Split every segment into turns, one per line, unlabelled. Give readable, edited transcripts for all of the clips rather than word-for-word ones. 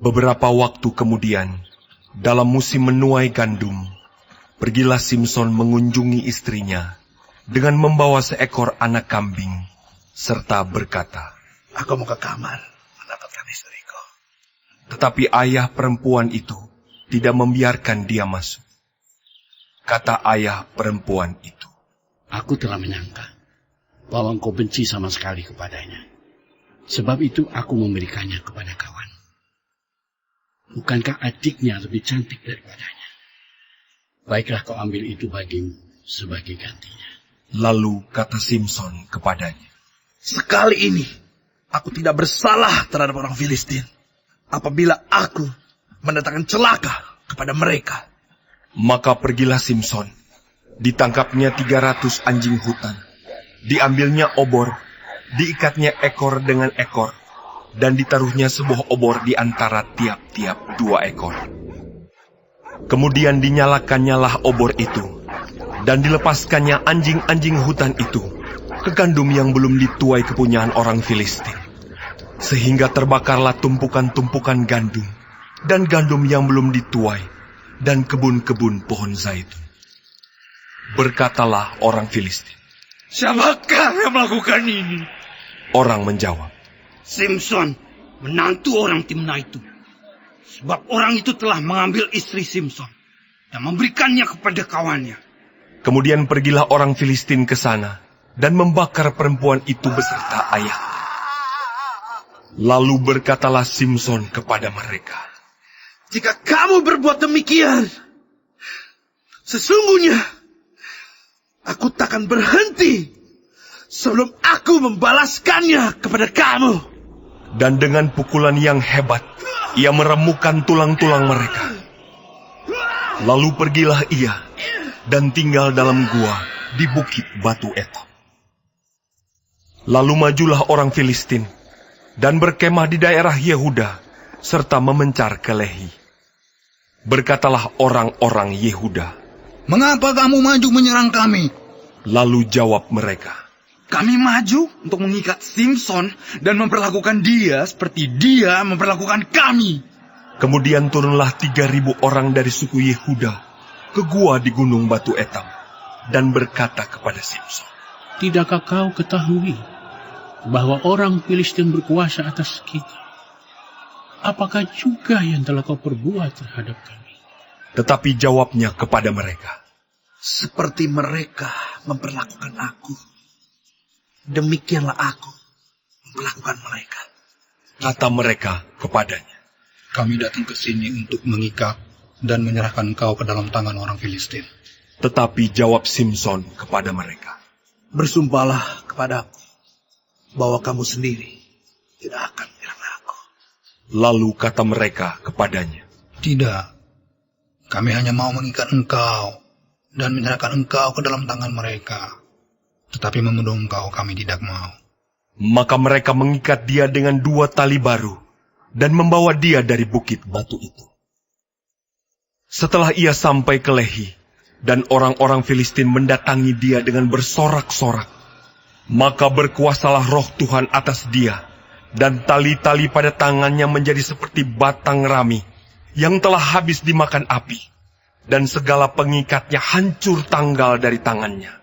Beberapa waktu kemudian, dalam musim menuai gandum, pergilah Simson mengunjungi istrinya dengan membawa seekor anak kambing, serta berkata,
"Aku mau ke kamar mendapatkan istriku."
Tetapi ayah perempuan itu tidak membiarkan dia masuk. Kata ayah perempuan itu,
"Aku telah menyangka bahwa engkau benci sama sekali kepadanya. Sebab itu aku memberikannya kepada kawan. Bukankah adiknya lebih cantik daripadanya? Baiklah kau ambil itu bagimu sebagai gantinya."
Lalu kata Simson kepadanya,
"Sekali ini aku tidak bersalah terhadap orang Filistin. Apabila aku mendatangkan celaka kepada mereka."
Maka pergilah Simson, ditangkapnya 300 anjing hutan, diambilnya obor, diikatnya ekor dengan ekor, dan ditaruhnya sebuah obor di antara tiap-tiap 2 ekor. Kemudian dinyalakan-nyalah obor itu, dan dilepaskannya anjing-anjing hutan itu ke gandum yang belum dituai kepunyaan orang Filistin. Sehingga terbakarlah tumpukan-tumpukan gandum, dan gandum yang belum dituai, dan kebun-kebun pohon zaitun. Berkatalah orang Filistin,
"Siapakah yang melakukan ini?"
Orang menjawab,
"Simson, menantu orang Timna itu. Sebab orang itu telah mengambil istri Simson dan memberikannya kepada kawannya."
Kemudian pergilah orang Filistin ke sana dan membakar perempuan itu beserta ayahnya. Lalu berkatalah Simson kepada mereka,
"Jika kamu berbuat demikian, sesungguhnya aku takkan berhenti sebelum aku membalaskannya kepada kamu."
Dan dengan pukulan yang hebat, ia meremukkan tulang-tulang mereka. Lalu pergilah ia dan tinggal dalam gua di bukit Batu Etam. Lalu majulah orang Filistin dan berkemah di daerah Yehuda, serta memencar ke Lehi. Berkatalah orang-orang Yehuda,
"Mengapa kamu maju menyerang kami?"
Lalu jawab mereka,
"Kami maju untuk mengikat Simson dan memperlakukan dia seperti dia memperlakukan kami."
Kemudian turunlah 3.000 orang dari suku Yehuda ke gua di gunung Batu Etam dan berkata kepada Simson,
"Tidakkah kau ketahui bahwa orang Filistin berkuasa atas kita? Apakah juga yang telah kau perbuat terhadap kami?"
Tetapi jawabnya kepada mereka,
"Seperti mereka memperlakukan aku, demikianlah aku memperlakukan mereka."
Kata mereka kepadanya,
"Kami datang ke sini untuk mengikat dan menyerahkan kau ke dalam tangan orang Filistin."
Tetapi jawab Simson kepada mereka,
"Bersumpahlah kepadaku bahwa kamu sendiri tidak akan menyerang aku."
Lalu kata mereka kepadanya,
"Tidak, kami hanya mau mengikat engkau dan menyerahkan engkau ke dalam tangan mereka. Tetapi membunuh engkau kami tidak mau."
Maka mereka mengikat dia dengan 2 tali baru dan membawa dia dari bukit batu itu. Setelah ia sampai ke Lehi, dan orang-orang Filistin mendatangi dia dengan bersorak-sorak, maka berkuasalah roh Tuhan atas dia, dan tali-tali pada tangannya menjadi seperti batang rami yang telah habis dimakan api, dan segala pengikatnya hancur tanggal dari tangannya.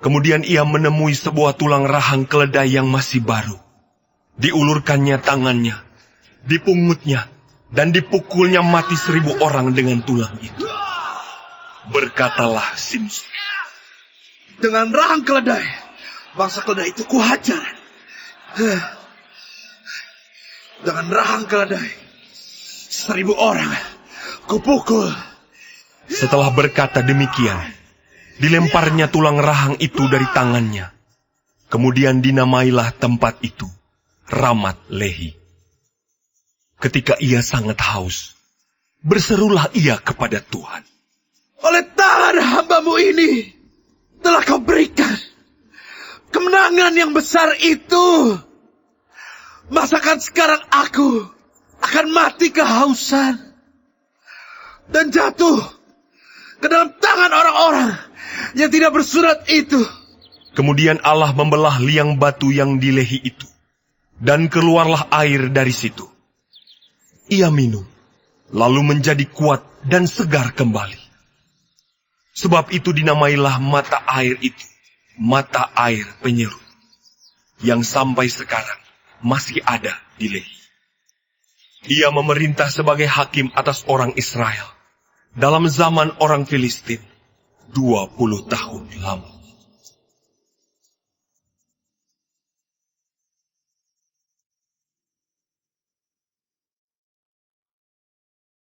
Kemudian ia menemui sebuah tulang rahang keledai yang masih baru. Diulurkannya tangannya, dipungutnya, dan dipukulnya mati 1.000 orang dengan tulang itu. Berkatalah Simson,
"Dengan rahang keledai, bangsa keledai itu kuhajar. Dengan rahang keledai, 1.000 orang kupukul."
Setelah berkata demikian, dilemparnya tulang rahang itu dari tangannya. Kemudian dinamailah tempat itu Ramat Lehi. Ketika ia sangat haus, berserulah ia kepada Tuhan,
"Oleh tangan hambamu ini telah kau berikan kemenangan yang besar itu. Masakan sekarang aku akan mati kehausan dan jatuh ke dalam tangan orang-orang yang tidak bersurat itu."
Kemudian Allah membelah liang batu yang di Lehi itu, dan keluarlah air dari situ. Ia minum, lalu menjadi kuat dan segar kembali. Sebab itu dinamailah mata air itu, mata air penyeru, yang sampai sekarang masih ada di Lehi. Ia memerintah sebagai hakim atas orang Israel dalam zaman orang Filistin 20 tahun lamanya.